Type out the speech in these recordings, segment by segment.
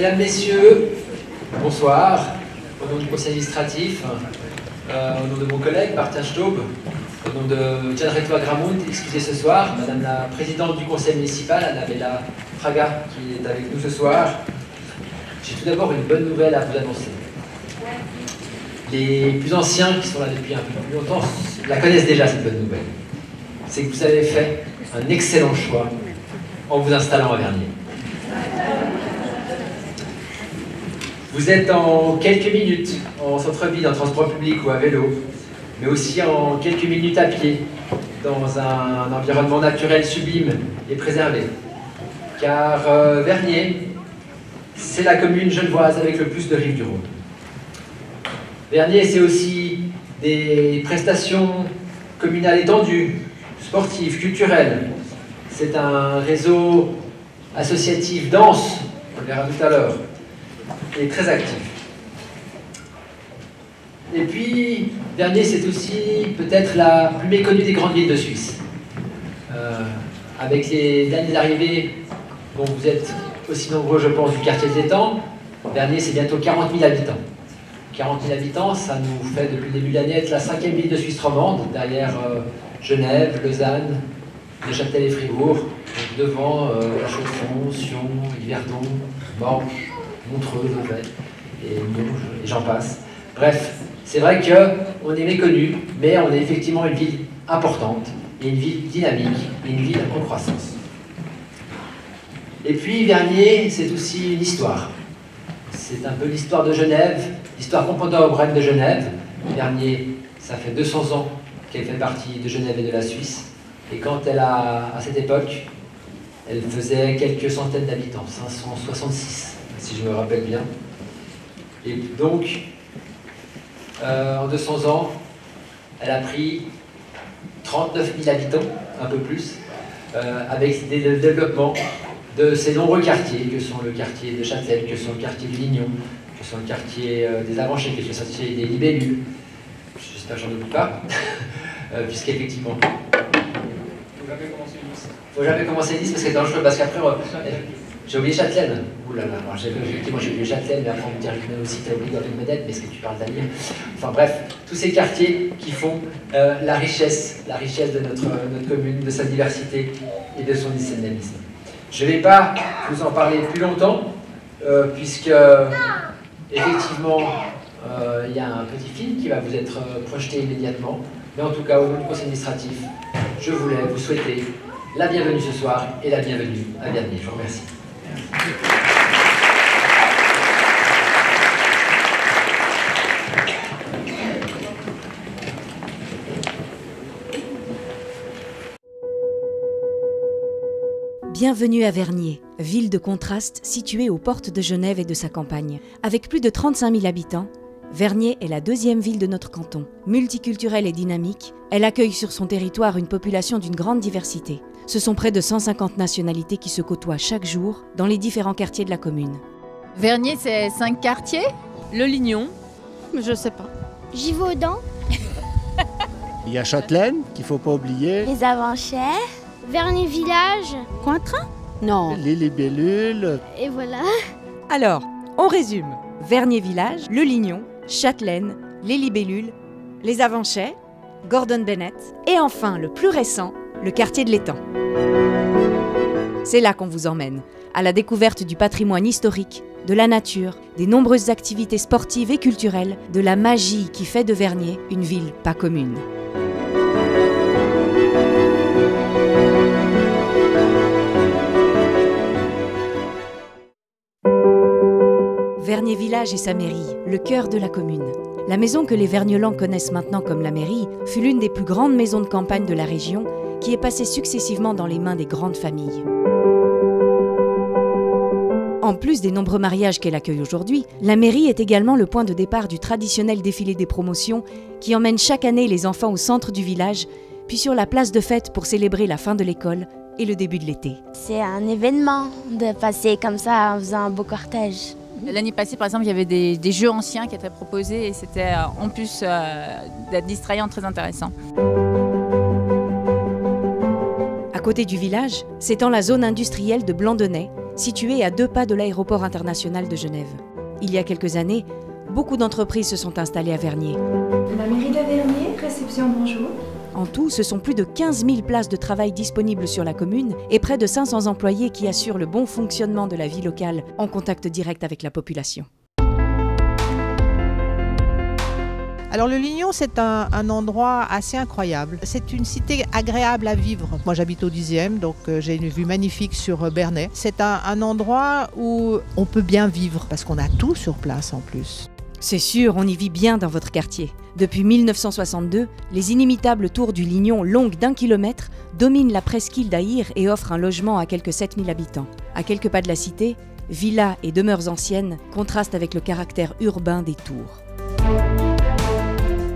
Mesdames, Messieurs, bonsoir. Au nom du conseil administratif, au nom de mon collègue Martin Staub, au nom de Gian Reto Agramunt, excusez ce soir, Madame la présidente du conseil municipal, Annabella Fraga, qui est avec nous ce soir. J'ai tout d'abord une bonne nouvelle à vous annoncer. Les plus anciens, qui sont là depuis un peu plus longtemps, la connaissent déjà, cette bonne nouvelle. C'est que vous avez fait un excellent choix en vous installant à Vernier. Vous êtes en quelques minutes en centre-ville, en transport public ou à vélo, mais aussi en quelques minutes à pied, dans un environnement naturel sublime et préservé. Car Vernier, c'est la commune genevoise avec le plus de rives du Rhône. Vernier, c'est aussi des prestations communales étendues, sportives, culturelles. C'est un réseau associatif dense, on le verra tout à l'heure, et très actif. Et puis, Vernier, c'est aussi peut-être la plus méconnue des grandes villes de Suisse. Avec les dernières arrivées, dont vous êtes aussi nombreux, je pense, du quartier de l'Étang, Vernier, c'est bientôt 40 000 habitants. 40 000 habitants, ça nous fait depuis le début de l'année être la 5e ville de Suisse romande, derrière Genève, Lausanne, Neuchâtel et Fribourg, donc devant La Chaux-de-Fonds, Sion, Yverdon, Morges, Montreux, Vevey et Bourges, et j'en passe. Bref, c'est vrai qu'on est méconnu, mais on est effectivement une ville importante, et une ville dynamique, et une ville en croissance. Et puis Vernier, c'est aussi une histoire. C'est un peu l'histoire de Genève, l'histoire contemporaine de Genève. Vernier, ça fait 200 ans qu'elle fait partie de Genève et de la Suisse. Et quand elle à cette époque, elle faisait quelques centaines d'habitants, 566, si je me rappelle bien. Et donc, en 200 ans, elle a pris 39 000 habitants, un peu plus, avec le développement de ces nombreux quartiers, que sont le quartier de Châtel, que sont le quartier du Lignon, que sont le quartier des Avanchés, que sont le quartier des Libellules. J'espère que j'en oublie pas, puisqu'effectivement... Faut jamais commencer Nice parce que c'est dangereux, parce qu'après, j'ai oublié Châtelaine. Ouh là là, alors effectivement j'ai oublié Châtelaine, mais après on me dirait que aussi t'as oublié Gordon-Medette, mais est-ce que tu parles d'Allier? Enfin bref, tous ces quartiers qui font la richesse de notre commune, de sa diversité et de son dynamisme. Je ne vais pas vous en parler plus longtemps, puisque effectivement il y a un petit film qui va vous être projeté immédiatement. Mais en tout cas, au nom du conseil administratif, je voulais vous souhaiter la bienvenue ce soir et la bienvenue à Vernier. Je vous remercie. Bienvenue à Vernier, ville de contraste située aux portes de Genève et de sa campagne. Avec plus de 35 000 habitants, Vernier est la 2e ville de notre canton. Multiculturelle et dynamique, elle accueille sur son territoire une population d'une grande diversité. Ce sont près de 150 nationalités qui se côtoient chaque jour dans les différents quartiers de la commune. Vernier, c'est 5 quartiers. Le Lignon. Je sais pas. Givaudan. Il y a Châtelaine, qu'il ne faut pas oublier. Les Avanchais. Vernier Village. Cointrin? Non. Les Libellules. Et voilà. Alors, on résume. Vernier Village, Le Lignon, Châtelaine, les Libellules, les Avanchais, Gordon-Bennett et enfin, le plus récent, le quartier de l'Étang. C'est là qu'on vous emmène, à la découverte du patrimoine historique, de la nature, des nombreuses activités sportives et culturelles, de la magie qui fait de Vernier une ville pas commune. Vernier Village et sa mairie, le cœur de la commune. La maison que les Vergnolans connaissent maintenant comme la mairie fut l'une des plus grandes maisons de campagne de la région qui est passée successivement dans les mains des grandes familles. En plus des nombreux mariages qu'elle accueille aujourd'hui, la mairie est également le point de départ du traditionnel défilé des promotions qui emmène chaque année les enfants au centre du village, puis sur la place de fête pour célébrer la fin de l'école et le début de l'été. C'est un événement de passer comme ça en faisant un beau cortège. L'année passée, par exemple, il y avait des jeux anciens qui étaient proposés et c'était en plus d'être distrayant, très intéressant. À côté du village s'étend la zone industrielle de Blandonnay, situé à 2 pas de l'aéroport international de Genève. Il y a quelques années, beaucoup d'entreprises se sont installées à Vernier. La mairie de Vernier, réception, bonjour. En tout, ce sont plus de 15 000 places de travail disponibles sur la commune et près de 500 employés qui assurent le bon fonctionnement de la vie locale en contact direct avec la population. Alors le Lignon, c'est un endroit assez incroyable. C'est une cité agréable à vivre. Moi j'habite au 10e, donc j'ai une vue magnifique sur Bernay. C'est un endroit où on peut bien vivre, parce qu'on a tout sur place en plus. C'est sûr, on y vit bien dans votre quartier. Depuis 1962, les inimitables tours du Lignon, longues d'1 kilomètre, dominent la presqu'île d'Aïr et offrent un logement à quelques 7000 habitants. À quelques pas de la cité, villas et demeures anciennes contrastent avec le caractère urbain des tours.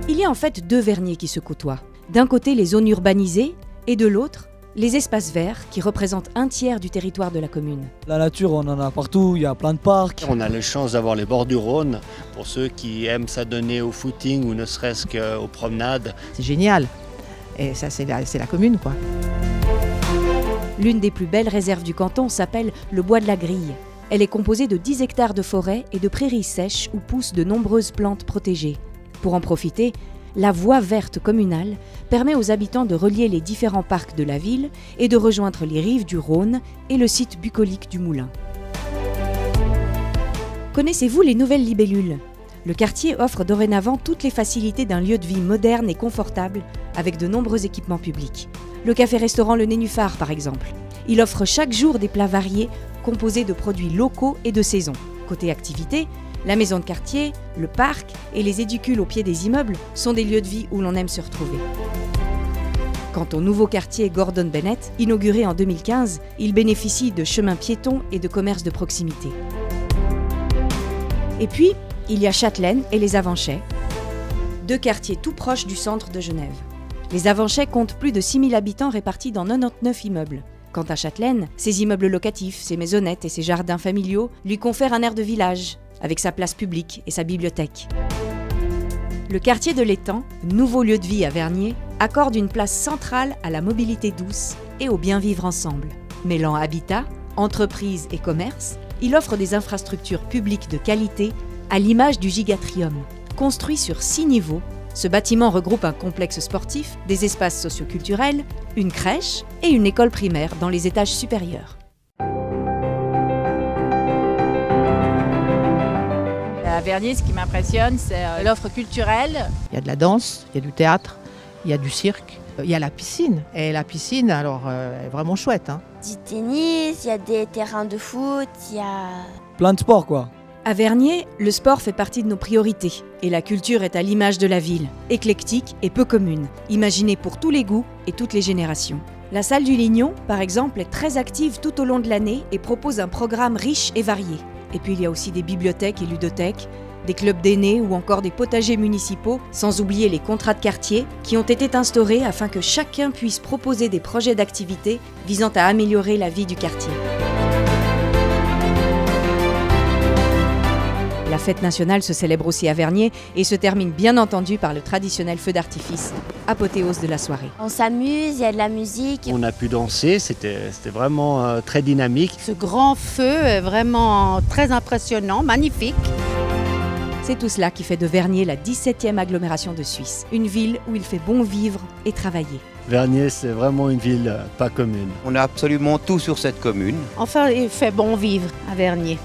Il y a en fait 2 Verniers qui se côtoient. D'un côté, les zones urbanisées et de l'autre, les espaces verts qui représentent 1/3 du territoire de la commune. La nature, on en a partout, il y a plein de parcs. On a la chance d'avoir les bords du Rhône pour ceux qui aiment s'adonner au footing ou ne serait-ce qu'aux promenades. C'est génial. Et ça, c'est la commune, quoi. L'une des plus belles réserves du canton s'appelle le Bois de la Grille. Elle est composée de 10 hectares de forêt et de prairies sèches où poussent de nombreuses plantes protégées. Pour en profiter, la voie verte communale permet aux habitants de relier les différents parcs de la ville et de rejoindre les rives du Rhône et le site bucolique du Moulin. Connaissez-vous les nouvelles libellules ? Le quartier offre dorénavant toutes les facilités d'un lieu de vie moderne et confortable avec de nombreux équipements publics. Le café-restaurant Le Nénuphar, par exemple. Il offre chaque jour des plats variés composés de produits locaux et de saison. Côté activité, la maison de quartier, le parc et les édicules au pied des immeubles sont des lieux de vie où l'on aime se retrouver. Quant au nouveau quartier Gordon Bennett, inauguré en 2015, il bénéficie de chemins piétons et de commerces de proximité. Et puis, il y a Châtelaine et les Avanchais, 2 quartiers tout proches du centre de Genève. Les Avanchais comptent plus de 6000 habitants répartis dans 99 immeubles. Quant à Châtelaine, ses immeubles locatifs, ses maisonnettes et ses jardins familiaux lui confèrent un air de village, avec sa place publique et sa bibliothèque. Le quartier de l'Étang, nouveau lieu de vie à Vernier, accorde une place centrale à la mobilité douce et au bien vivre ensemble. Mêlant habitat, entreprise et commerce, il offre des infrastructures publiques de qualité à l'image du Gigatrium. Construit sur 6 niveaux, ce bâtiment regroupe un complexe sportif, des espaces socioculturels, une crèche et une école primaire dans les étages supérieurs. À Vernier, ce qui m'impressionne, c'est l'offre culturelle. Il y a de la danse, il y a du théâtre, il y a du cirque, il y a la piscine. Et la piscine, alors, est vraiment chouette. Hein. Du tennis, il y a des terrains de foot, il y a... Plein de sports, quoi. À Vernier, le sport fait partie de nos priorités et la culture est à l'image de la ville, éclectique et peu commune, imaginée pour tous les goûts et toutes les générations. La salle du Lignon, par exemple, est très active tout au long de l'année et propose un programme riche et varié. Et puis il y a aussi des bibliothèques et ludothèques, des clubs d'aînés ou encore des potagers municipaux, sans oublier les contrats de quartier qui ont été instaurés afin que chacun puisse proposer des projets d'activité visant à améliorer la vie du quartier. La fête nationale se célèbre aussi à Vernier et se termine bien entendu par le traditionnel feu d'artifice, apothéose de la soirée. On s'amuse, il y a de la musique. On a pu danser, c'était vraiment très dynamique. Ce grand feu est vraiment très impressionnant, magnifique. C'est tout cela qui fait de Vernier la 17e agglomération de Suisse, une ville où il fait bon vivre et travailler. Vernier, c'est vraiment une ville pas commune. On a absolument tout sur cette commune. Enfin, il fait bon vivre à Vernier.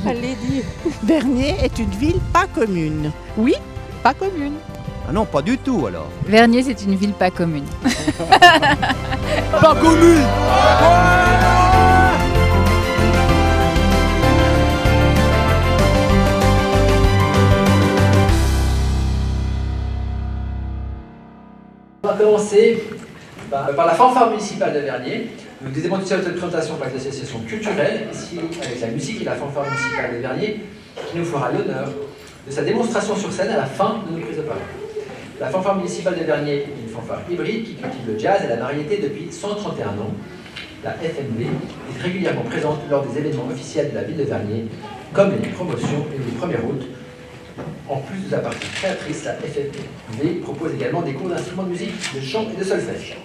Allez dire, Vernier est une ville pas commune. Oui, pas commune. Ah non, pas du tout alors. Vernier, c'est une ville pas commune. Pas commune. On va commencer par la fanfare municipale de Vernier. Nous débuterons cette présentation par les associations culturelles, ici avec la musique et la fanfare municipale de Vernier, qui nous fera l'honneur de sa démonstration sur scène à la fin de nos prises de parole. La fanfare municipale de Vernier est une fanfare hybride qui cultive le jazz et la variété depuis 131 ans. La FMV est régulièrement présente lors des événements officiels de la ville de Vernier, comme les promotions et les 1er août. En plus de sa partie créatrice, la FMV propose également des cours d'instruments de musique, de chant et de solfège.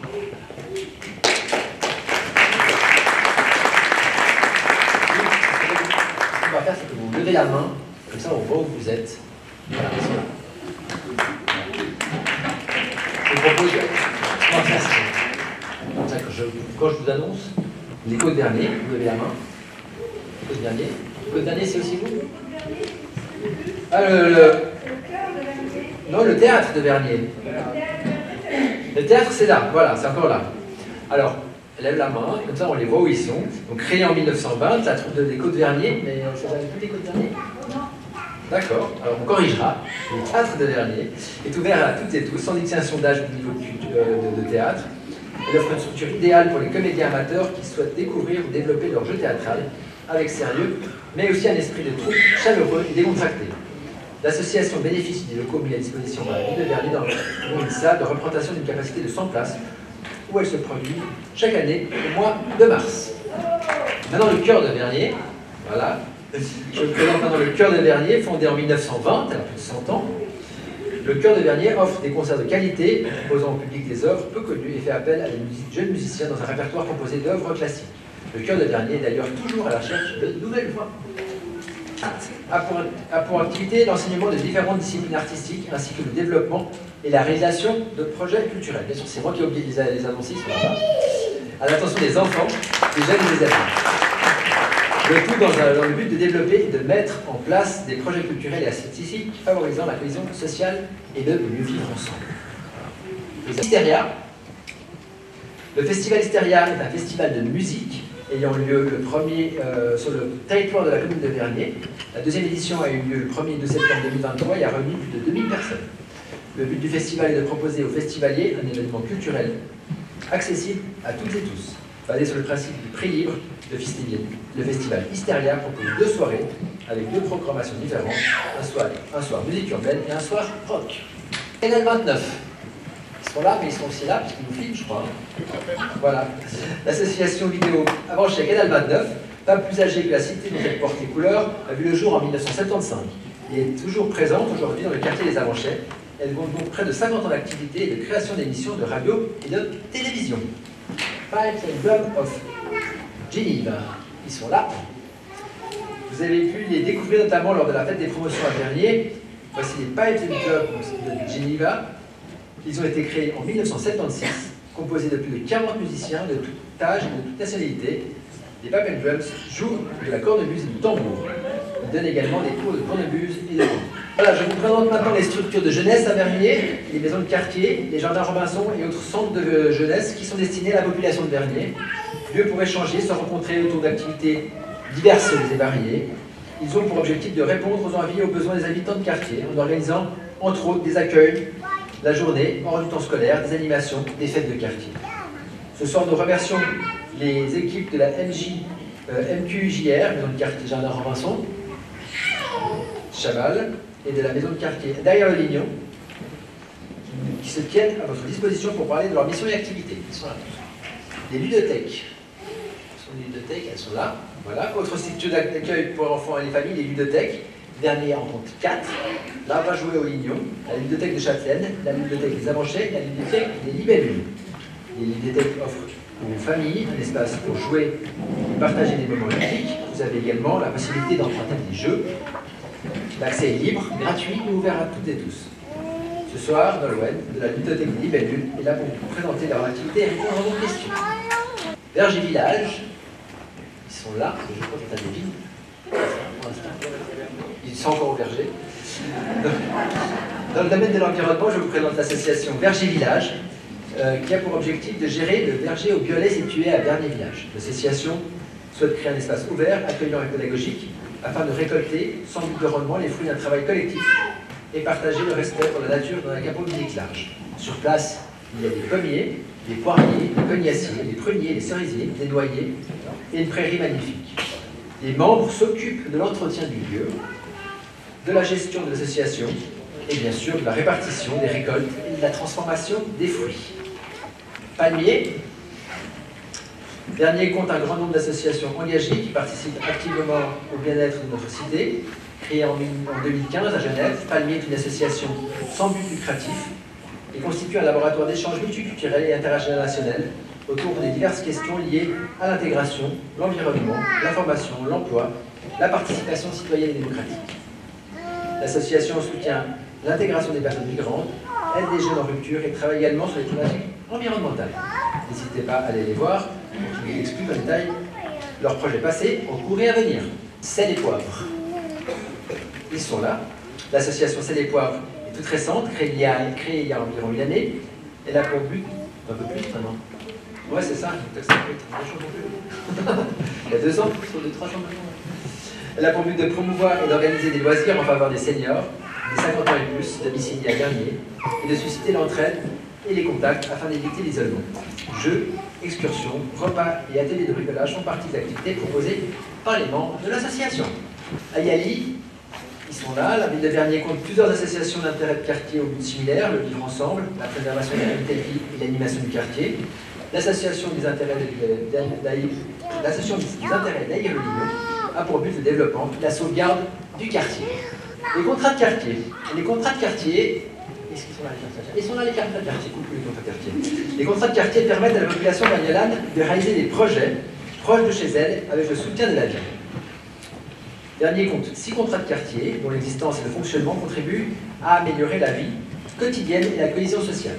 levez la main, comme ça on voit où vous êtes. Voilà, ils sont là. Je propose on va faire ça. Comme ça, quand je vous annonce, les codes derniers, vous levez la main. Code dernier. Code dernier, c'est aussi vous? Ah, non, le théâtre de Vernier. Le théâtre, c'est là. Voilà, c'est encore là. Alors, lève la main, comme ça on les voit où ils sont. Donc, créé en 1920, la troupe des Côtes Vernier, mais ça s'appelle plus les Côtes Vernier? D'accord, alors on corrigera. Le théâtre de Vernier est ouvert à toutes et tous, sans distinction d'âge ou de niveau de théâtre. Il offre une structure idéale pour les comédiens amateurs qui souhaitent découvrir ou développer leur jeu théâtral avec sérieux, mais aussi un esprit de troupe chaleureux et décontracté. L'association bénéficie des locaux mis à disposition par la ville de Vernier dans une salle de représentation d'une capacité de 100 places, où elle se produit chaque année au mois de mars. Maintenant, le chœur de Vernier, voilà. Je vous présente maintenant le chœur de Vernier, fondé en 1920, elle a plus de 100 ans. Le chœur de Vernier offre des concerts de qualité, proposant au public des œuvres peu connues et fait appel à des jeunes musiciens dans un répertoire composé d'œuvres classiques. Le chœur de Vernier est d'ailleurs toujours à la recherche de nouvelles voix. A pour activité l'enseignement de différentes disciplines artistiques, ainsi que le développement et la réalisation de projets culturels. Bien sûr, c'est moi qui ai oublié les annoncer, sur la base. À l'attention des enfants, des jeunes et des adultes. Le tout dans le but de développer et de mettre en place des projets culturels et artistiques favorisant la cohésion sociale et de mieux vivre ensemble. Hysteria. Le festival Hysteria est un festival de musique ayant lieu le premier sur le territoire de la commune de Vernier. La deuxième édition a eu lieu le 1er et 2 septembre 2023 et a réuni plus de 2000 personnes. Le but du festival est de proposer aux festivaliers un événement culturel accessible à toutes et tous, basé sur le principe du prix libre de festival. Le festival Hysteria propose 2 soirées avec 2 programmations différentes, un soir musique urbaine et un soir rock. Canal 29. Ils sont là, mais ils sont aussi là, parce qu'ils nous filment, je crois. Voilà. L'association vidéo Avanchet Canal 29, pas plus âgée que la cité dont elle porte les couleurs, a vu le jour en 1975. Et est toujours présente aujourd'hui dans le quartier des Avanchets. Elle compte donc près de 50 ans d'activité et de création d'émissions de radio et de télévision. Pipes and Drum of Geneva. Ils sont là. Vous avez pu les découvrir notamment lors de la fête des promotions à Vernier. Voici les Pipes and Drum de Geneva. Ils ont été créés en 1976, composés de plus de 40 musiciens de tout âge et de toute nationalité. Les Pipes and Drums jouent de la cornemuse et du tambour. Ils donnent également des cours de cornemuse et de tambour. Voilà, je vous présente maintenant les structures de jeunesse à Vernier, les maisons de quartier, les jardins Robinson et autres centres de jeunesse qui sont destinés à la population de Vernier. Lieu pour échanger, se rencontrer autour d'activités diverses et variées. Ils ont pour objectif de répondre aux envies et aux besoins des habitants de quartier en organisant, entre autres, des accueils, la journée, hors du temps scolaire, des animations, des fêtes de quartier. Ce soir, nous remercions les équipes de la MQJR, maison de quartier Jardin Robinson, Chaval, et de la maison de quartier derrière le Lignon, qui se tiennent à votre disposition pour parler de leur mission et activité. Ils sont là. Les ludothèques. Les ludothèques, elles sont là. Voilà. Autre structure d'accueil pour enfants et les familles, les ludothèques. Dernier en compte 4. Là, on va jouer au Lignon, la ludothèque de Châtelaine, la ludothèque des Avanchets, la ludothèque des Libellules. Les ludothèques offrent aux familles un espace pour jouer et partager des moments ludiques. Vous avez également la possibilité d'emprunter des jeux. L'accès est libre, gratuit et ouvert à toutes et tous. Ce soir, Nolwenn, de la ludothèque des Libellules, est là pour vous présenter leur activité et répondre à vos questions. Verger Village, ils sont là, je crois que tu as des villes. Ils sont encore au verger. Dans le domaine de l'environnement, je vous présente l'association Verger Village, qui a pour objectif de gérer le verger au violet situé à Vernier Village. L'association souhaite créer un espace ouvert, accueillant et pédagogique, afin de récolter, sans but de rendement, les fruits d'un travail collectif et partager le respect pour la nature dans un capot musique large. Sur place, il y a des pommiers, des poiriers, des cognassiers, des pruniers, des cerisiers, des noyers et une prairie magnifique. Les membres s'occupent de l'entretien du lieu, de la gestion de l'association et bien sûr de la répartition des récoltes et de la transformation des fruits. Palmiers. Vernier compte un grand nombre d'associations engagées qui participent activement au bien-être de notre cité. Créée en 2015 à Genève, Palmier est une association sans but lucratif et constitue un laboratoire d'échange multiculturel et intergénérationnel autour des diverses questions liées à l'intégration, l'environnement, l'information, l'emploi la participation citoyenne et démocratique. L'association soutient l'intégration des personnes migrantes, aide les jeunes en rupture et travaille également sur les thématiques environnementales. N'hésitez pas à aller les voir pour qu'ils expliquent en détail leurs projets passés, en cours et à venir. Sel et poivre. Ils sont là. L'association Sel et Poivre est toute récente, créée il y a environ une année. Elle a pour but, un peu plus maintenant. Ouais, c'est ça, il y a 2 ans, sur 2-3 ans maintenant. Elle a pour but de promouvoir et d'organiser des loisirs en faveur des seniors, des 50 ans et plus, domiciliés à Garnier, et de susciter l'entraide et les contacts afin d'éviter l'isolement. Jeux, excursions, repas et ateliers de bricolage font partie des activités proposées par les membres de l'association. À Yali, ils sont là. La ville de Vernier compte plusieurs associations d'intérêt de quartier au but similaire, le vivre ensemble, la préservation de la qualité de vie et l'animation du quartier. L'association des intérêts d'Aïr-le-Lignon a pour but le développement et la sauvegarde du quartier. Les contrats de quartier. Les contrats de quartier, est-ce qu'ils sont là les contrats de quartier? Ils sont là les contrats de quartier, coucou les contrats de quartier. Les contrats de quartier permettent à la population vagnolane de réaliser des projets proches de chez elle avec le soutien de la ville. Dernier compte 6 contrats de quartier dont l'existence et le fonctionnement contribuent à améliorer la vie quotidienne et la cohésion sociale.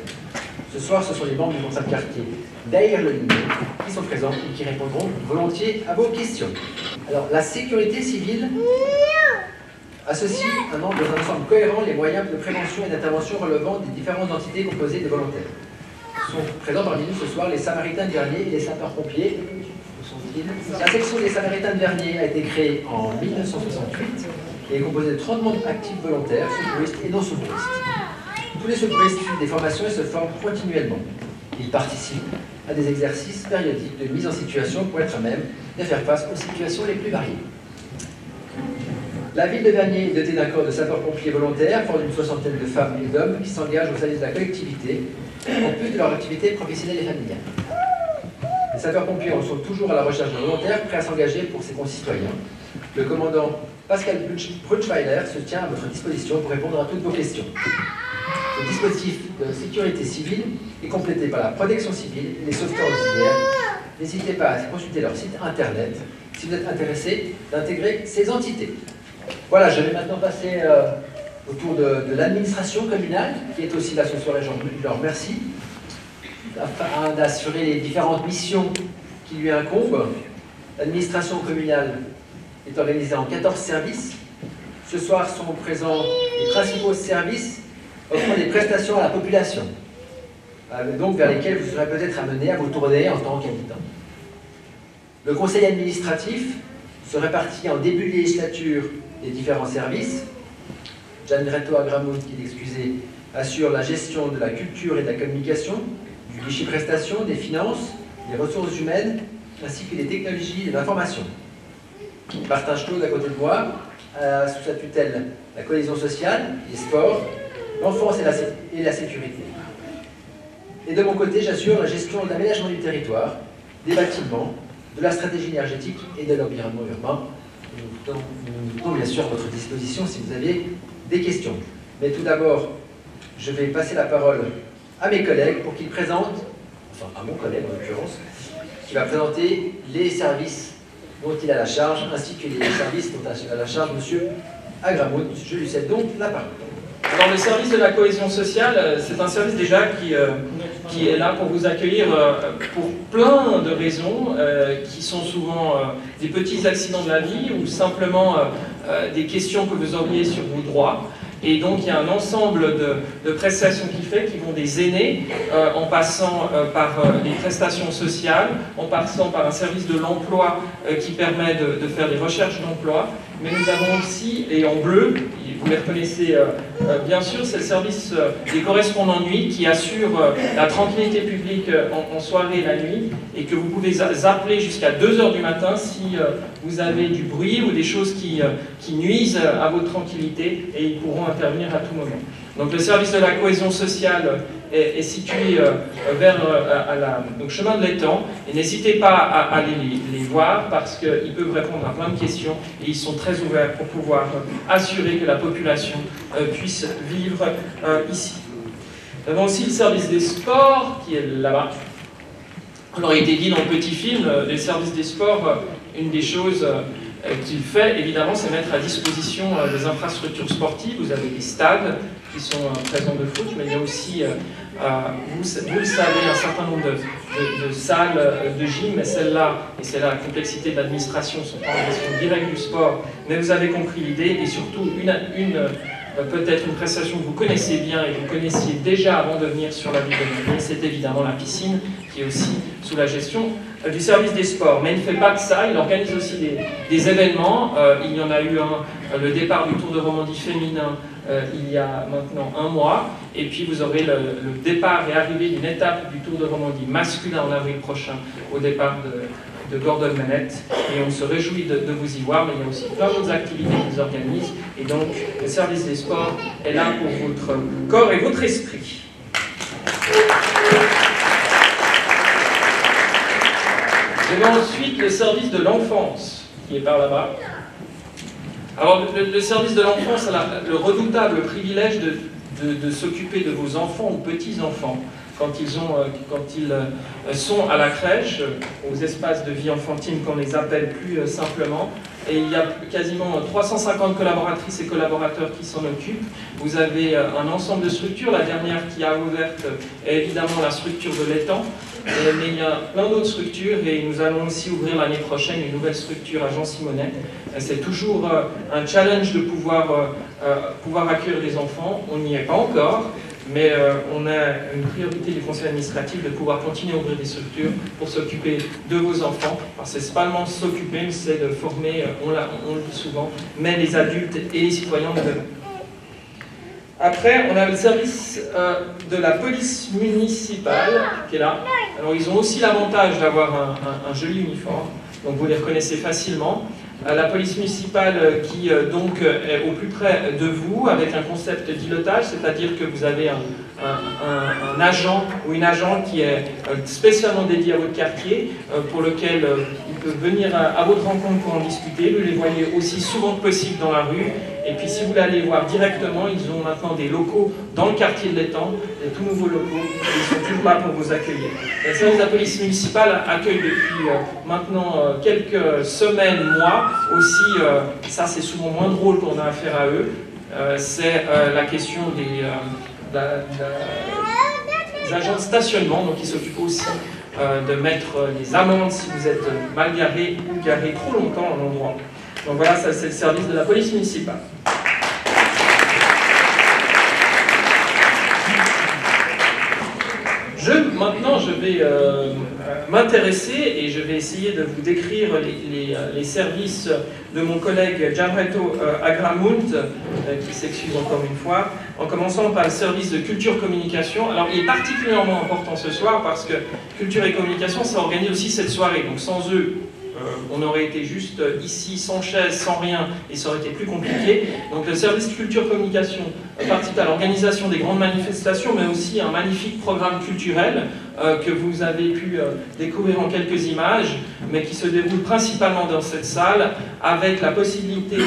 Ce soir, ce sont les membres du contrat de quartier d'Aïr-le-Lignon qui sont présents et qui répondront volontiers à vos questions. Alors, la sécurité civile associe dans un ensemble cohérent les moyens de prévention et d'intervention relevant des différentes entités composées de volontaires. Sont présents parmi nous ce soir les Samaritains de Vernier et les sapeurs-pompiers. Où sont-ils? La section des Samaritains de Vernier a été créée en 1968 et est composée de 30 membres actifs volontaires, secouristes et non secouristes. Tous les secouristes suivent des formations et se forment continuellement. Ils participent à des exercices périodiques de mise en situation pour être à même de faire face aux situations les plus variées. La ville de Vernier est dotée d'un corps de sapeurs-pompiers volontaires, fort d'une 60aine de femmes et d'hommes qui s'engagent au service de la collectivité, en plus de leur activité professionnelle et familiale. Les sapeurs-pompiers sont toujours à la recherche de volontaires prêts à s'engager pour ses concitoyens. Le commandant Pascal Brunschweiler se tient à votre disposition pour répondre à toutes vos questions. Ce dispositif de sécurité civile est complété par la protection civile et les sauveteurs auxiliaires. N'hésitez pas à consulter leur site internet si vous êtes intéressé d'intégrer ces entités. Voilà, je vais maintenant passer autour de l'administration communale, qui est aussi là ce soir, et je leur remercie, afin d'assurer les différentes missions qui lui incombent. L'administration communale est organisée en 14 services. Ce soir sont présents les principaux services offrant des prestations à la population, donc vers lesquels vous serez peut-être amené à vous tourner en tant qu'habitant. Le conseil administratif se répartit en début de législature des différents services. Jeanne Greto Agramoun, qui est excusée, assure la gestion de la culture et de la communication, du guichet prestation, des finances, des ressources humaines, ainsi que des technologies et de l'information. Martin Claude, à côté de moi, a sous sa tutelle la cohésion sociale, les sports, l'enfance et la sécurité. Et de mon côté, j'assure la gestion de l'aménagement du territoire, des bâtiments, de la stratégie énergétique et de l'environnement urbain. Nous mettons bien sûr à votre disposition si vous avez des questions. Mais tout d'abord, je vais passer la parole à mes collègues pour qu'ils présentent, enfin à mon collègue en l'occurrence, qui va présenter les services dont il a la charge, ainsi que les services dont a la charge M. Agramoun. Je lui cède donc la parole. Alors le service de la cohésion sociale, c'est un service déjà qui est là pour vous accueillir pour plein de raisons, qui sont souvent des petits accidents de la vie ou simplement des questions que vous auriez sur vos droits. Et donc il y a un ensemble de prestations qu'il fait qui vont des aînés, en passant par les prestations sociales, en passant par un service de l'emploi qui permet de faire des recherches d'emploi. Mais nous avons aussi, et en bleu, vous les reconnaissez bien sûr, c'est le service des correspondants nuit qui assure la tranquillité publique en soirée et la nuit, et que vous pouvez appeler jusqu'à 2 h du matin si vous avez du bruit ou des choses qui nuisent à votre tranquillité, et ils pourront intervenir à tout moment. Donc le service de la cohésion sociale est situé vers donc chemin de l'étang, et n'hésitez pas à aller les voir parce qu'ils peuvent répondre à plein de questions et ils sont très ouverts pour pouvoir assurer que la population puisse vivre ici. Nous avons aussi le service des sports qui est là-bas. Alors il a été dit dans le petit film, les services des sports, une des choses qu'il fait, évidemment, c'est mettre à disposition des infrastructures sportives. Vous avez des stades qui sont présents de foot, mais il y a aussi, vous le savez, un certain nombre de salles de gym, mais celles-là, et c'est là la complexité de l'administration, sont pas en gestion directe du sport, mais vous avez compris l'idée, et surtout peut-être une prestation que vous connaissez bien et que vous connaissiez déjà avant de venir sur la ville de Vernier, c'est évidemment la piscine, qui est aussi sous la gestion du service des sports. Mais il ne fait pas que ça, il organise aussi des événements. Il y en a eu le départ du Tour de Romandie féminin il y a maintenant 1 mois, et puis vous aurez le départ et arrivée d'une étape du Tour de Romandie masculin en avril prochain, au départ de Gordon Bennett, et on se réjouit de vous y voir, mais il y a aussi plein d'autres activités qu'ils organisent, et donc le service des sports est là pour votre corps et votre esprit. Vous avez ensuite le service de l'enfance, qui est par là-bas. Alors le service de l'enfance a le redoutable privilège de s'occuper de vos enfants ou petits-enfants, quand ils sont à la crèche, aux espaces de vie enfantine qu'on les appelle plus simplement. Et il y a quasiment 350 collaboratrices et collaborateurs qui s'en occupent. Vous avez un ensemble de structures. La dernière qui a ouverte est évidemment la structure de l'étang. Mais il y a plein d'autres structures et nous allons aussi ouvrir l'année prochaine une nouvelle structure à Jean-Simonet. C'est toujours un challenge de pouvoir accueillir des enfants. On n'y est pas encore. Mais on a une priorité du conseil administratif de pouvoir continuer à ouvrir des structures pour s'occuper de vos enfants. Alors c'est pas seulement s'occuper, mais c'est de former, on le dit souvent, mais les adultes et les citoyens de demain. Après, on a le service de la police municipale qui est là. Alors ils ont aussi l'avantage d'avoir un joli uniforme, donc vous les reconnaissez facilement. La police municipale qui donc est au plus près de vous avec un concept d'îlotage, c'est-à-dire que vous avez un agent ou une agente qui est spécialement dédié à votre quartier, pour lequel il peut venir à votre rencontre pour en discuter. Vous les voyez aussi souvent que possible dans la rue. Et puis si vous voulez aller voir directement, ils ont maintenant des locaux dans le quartier de l'Étang, des tout nouveaux locaux, et ils sont toujours là pour vous accueillir. Le service de la police municipale accueille depuis maintenant quelques semaines, mois, aussi, ça c'est souvent moins drôle qu'on a affaire à eux, c'est la question des agents de stationnement, donc ils s'occupent aussi de mettre les amendes si vous êtes mal garé ou garé trop longtemps à un endroit. Donc voilà, ça c'est le service de la police municipale. Maintenant, je vais m'intéresser et je vais essayer de vous décrire les services de mon collègue Gianretto Agramunt, qui s'excuse encore une fois, en commençant par le service de culture-communication. Alors, il est particulièrement important ce soir parce que culture et communication, ça organise aussi cette soirée. Donc, sans eux, on aurait été juste ici, sans chaise, sans rien, et ça aurait été plus compliqué. Donc le service culture-communication participe à l'organisation des grandes manifestations, mais aussi un magnifique programme culturel que vous avez pu découvrir en quelques images, mais qui se déroule principalement dans cette salle, avec la possibilité,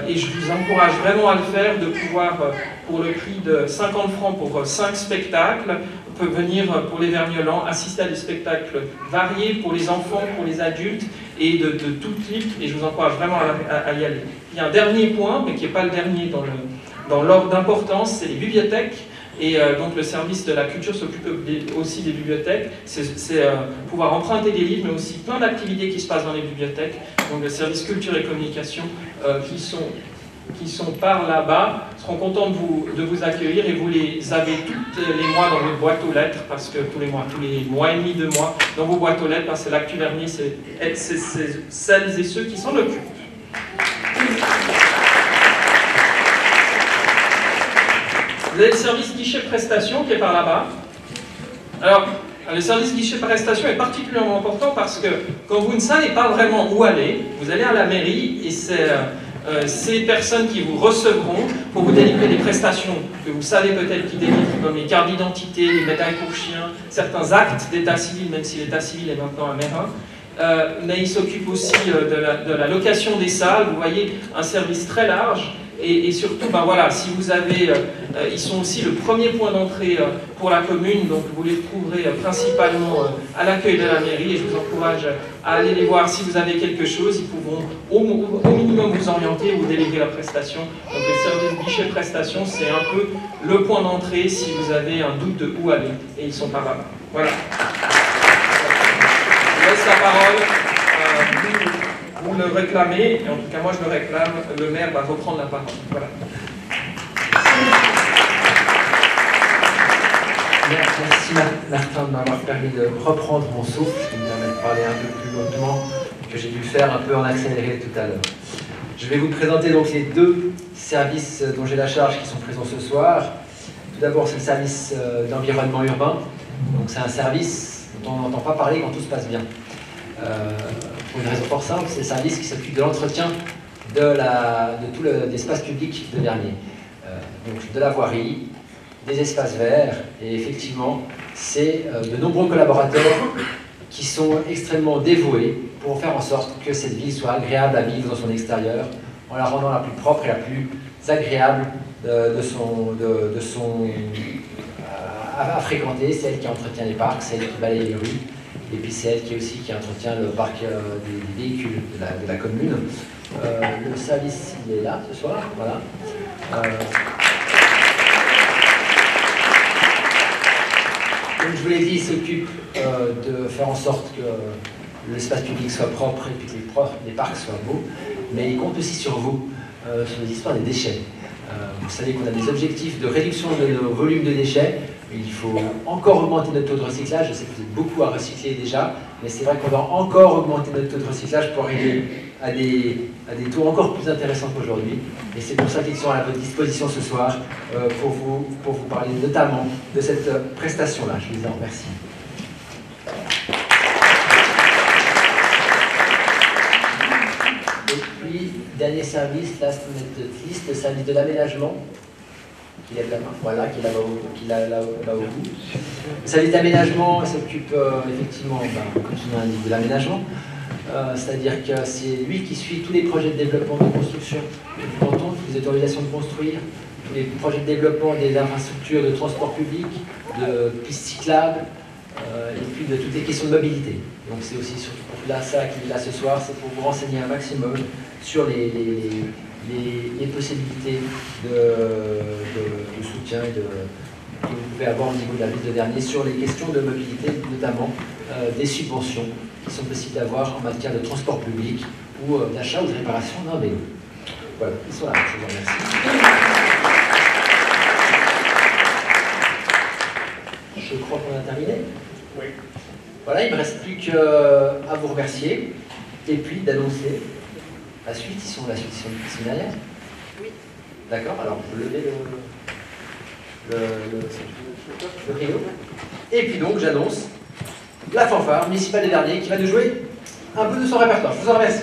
et je vous encourage vraiment à le faire, de pouvoir, pour le prix de 50 francs pour 5 spectacles, peut venir pour les Vergnolans assister à des spectacles variés pour les enfants, pour les adultes et de tout type, et je vous encourage vraiment à y aller. Il y a un dernier point, mais qui n'est pas le dernier dans l'ordre d'importance, c'est les bibliothèques. Et donc le service de la culture s'occupe aussi des bibliothèques. C'est pouvoir emprunter des livres, mais aussi plein d'activités qui se passent dans les bibliothèques. Donc le service culture et communication qui sont par là-bas, seront contents de vous accueillir, et vous les avez tous les mois dans votre boîte aux lettres, parce que tous les mois et demi, 2 mois, dans vos boîtes aux lettres, parce que l'Actu Vernier, c'est celles et ceux qui s'en occupent. Vous avez le service guichet-prestation qui est par là-bas. Alors, le service guichet-prestation est particulièrement important parce que quand vous ne savez pas vraiment où aller, vous allez à la mairie et c'est ces personnes qui vous recevront pour vous délivrer des prestations que vous savez peut-être qu'ils délivrent, comme les cartes d'identité, les médailles pour chiens, certains actes d'état civil, même si l'état civil est maintenant à Mérin. Mais ils s'occupent aussi de la location des salles. Vous voyez, un service très large. Et surtout, ben voilà, si vous avez, ils sont aussi le premier point d'entrée pour la commune, donc vous les trouverez principalement à l'accueil de la mairie, et je vous encourage à aller les voir si vous avez quelque chose. Ils pourront au minimum vous orienter ou délivrer la prestation. Donc le service guichet prestation, c'est un peu le point d'entrée si vous avez un doute de où aller, et ils sont par là-bas. Voilà. Je laisse la parole. Vous le réclamez, et en tout cas moi je le réclame, le maire va reprendre la parole. Voilà. Merci Martin de m'avoir permis de reprendre mon souffle, qui me permet de parler un peu plus lentement que j'ai dû faire un peu en accéléré tout à l'heure. Je vais vous présenter donc les deux services dont j'ai la charge qui sont présents ce soir. Tout d'abord, c'est le service d'environnement urbain. Donc c'est un service dont on n'entend pas parler quand tout se passe bien. Pour une raison fort simple, c'est le service qui s'occupe de l'entretien de tout l'espace public de Vernier. Donc de la voirie, des espaces verts, et effectivement, c'est de nombreux collaborateurs qui sont extrêmement dévoués pour faire en sorte que cette ville soit agréable à vivre dans son extérieur, en la rendant la plus propre et la plus agréable à fréquenter. C'est elle qui entretient les parcs, c'est elle qui balaye les rues, et puis c'est elle qui entretient le parc des véhicules de la commune. Le service, il est là ce soir, voilà. Comme je vous l'ai dit, il s'occupe de faire en sorte que l'espace public soit propre et puis que les parcs soient beaux, mais il compte aussi sur vous, sur les histoires des déchets. Vous savez qu'on a des objectifs de réduction de nos volumes de déchets. Il faut encore augmenter notre taux de recyclage. Je sais que vous êtes beaucoup à recycler déjà, mais c'est vrai qu'on va encore augmenter notre taux de recyclage pour arriver à des taux encore plus intéressants qu'aujourd'hui. Et c'est pour ça qu'ils sont à votre disposition ce soir pour vous parler notamment de cette prestation-là. Je vous en remercie. Et puis, dernier service, last list, le service de l'aménagement. Qui lève la main, voilà, qui est là-bas au bout. Le service d'aménagement s'occupe effectivement, comme son nom l'indique, de l'aménagement. C'est-à-dire que c'est lui qui suit tous les projets de développement de construction du canton, toutes les autorisations de construire, tous les projets de développement des infrastructures de transport public, de pistes cyclables, et puis de toutes les questions de mobilité. Donc c'est aussi surtout pour ça qu'il est là ce soir, c'est pour vous renseigner un maximum sur les possibilités de soutien que vous pouvez avoir au niveau de la ville de Vernier sur les questions de mobilité, notamment des subventions qui sont possibles d'avoir en matière de transport public ou d'achat ou de réparation d'un vélo. Voilà, ils sont là, je vous remercie. Je crois qu'on a terminé. Oui. Voilà, il ne me reste plus qu'à vous remercier et puis d'annoncer la suite. Ils sont derrière. Oui. D'accord, alors vous levez le rideau. Et puis donc j'annonce la fanfare municipale des Vernier qui va nous jouer un peu de son répertoire. Je vous en remercie.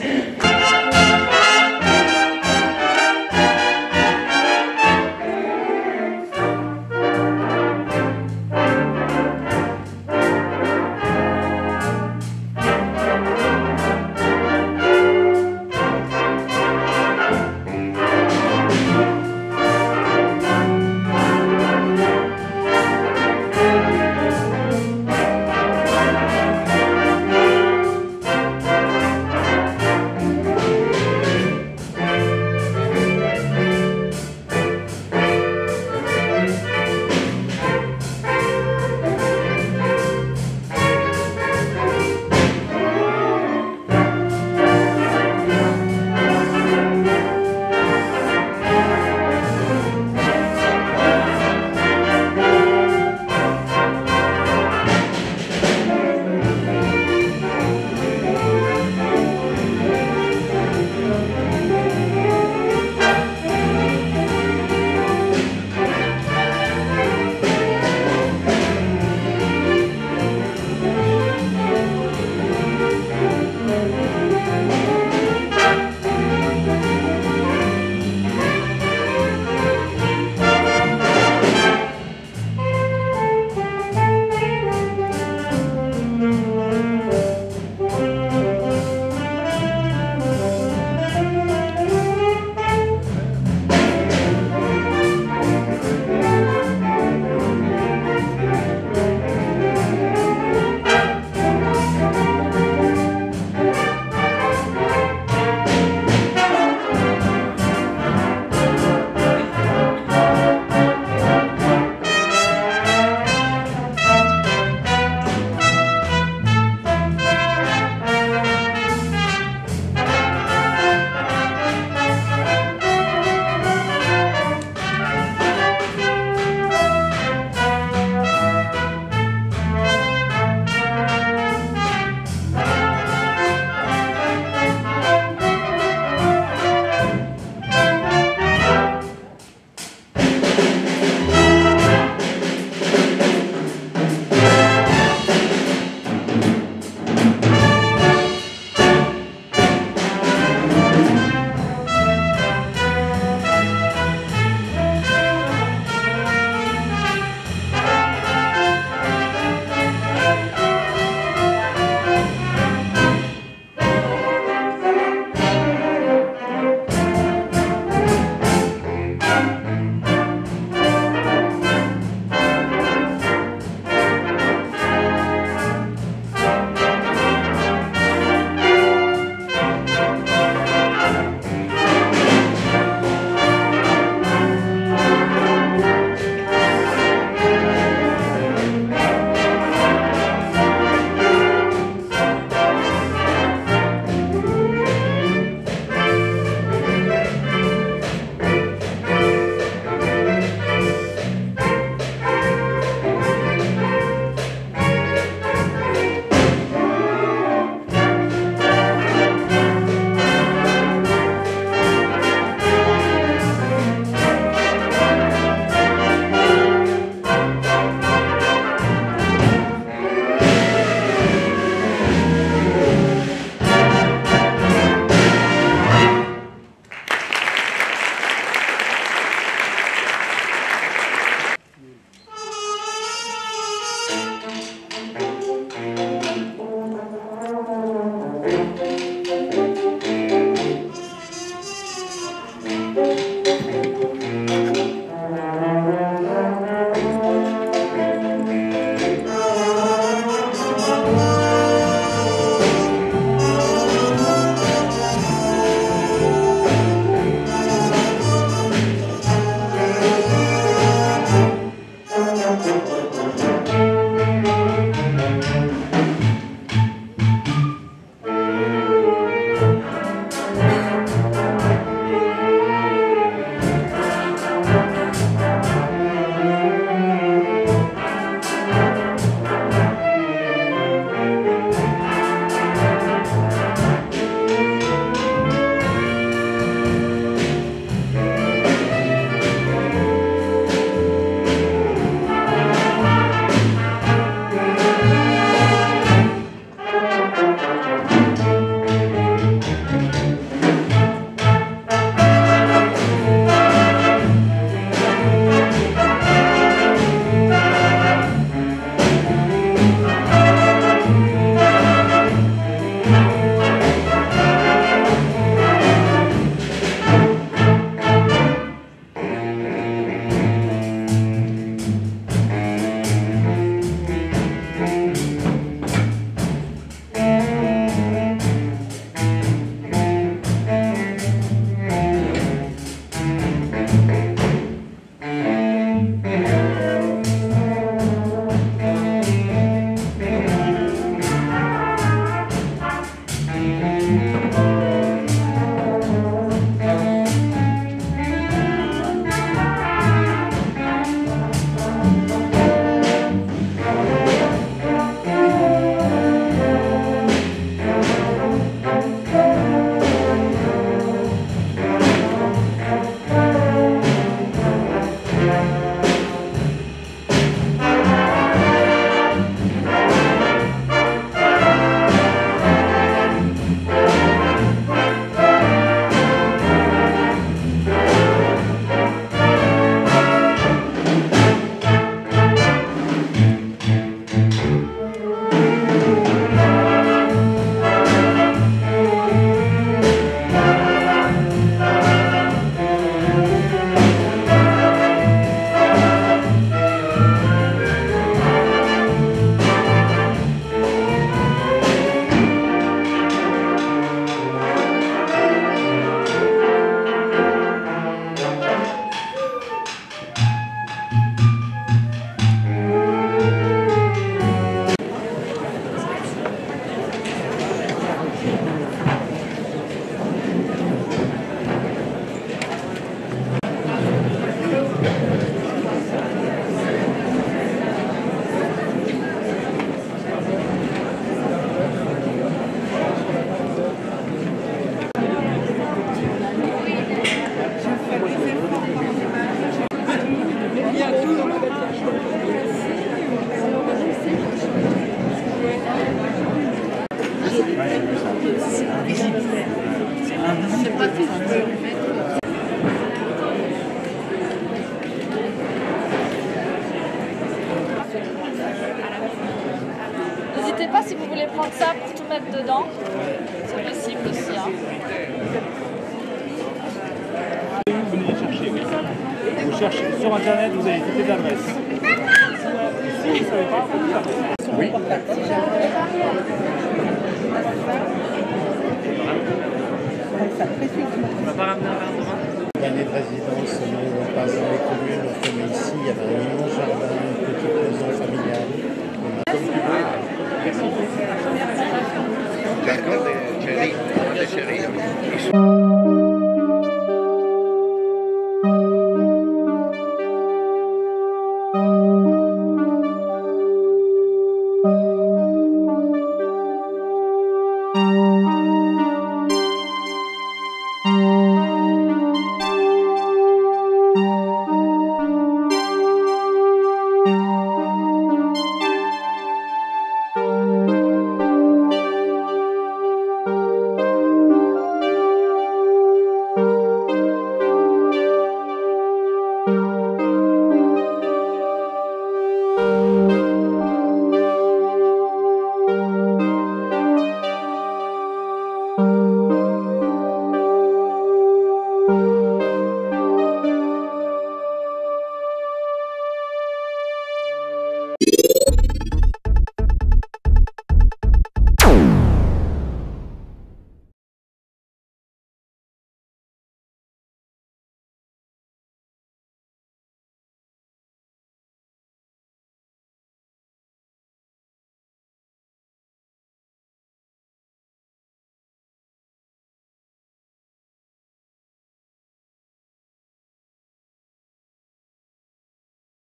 N'hésitez pas si vous voulez prendre ça pour tout mettre dedans. C'est possible aussi. Hein. Venez les chercher, oui. Vous cherchez sur internet, vous avez toutes les adresses. Si vous ne savez pas, vous tapez. Oui. L'année de résidence, on passe dans les communes, on fait ici, il y avait un immense jardin, une petite maison familiale. Comme tu veux. Merci. D'accord, des chéris.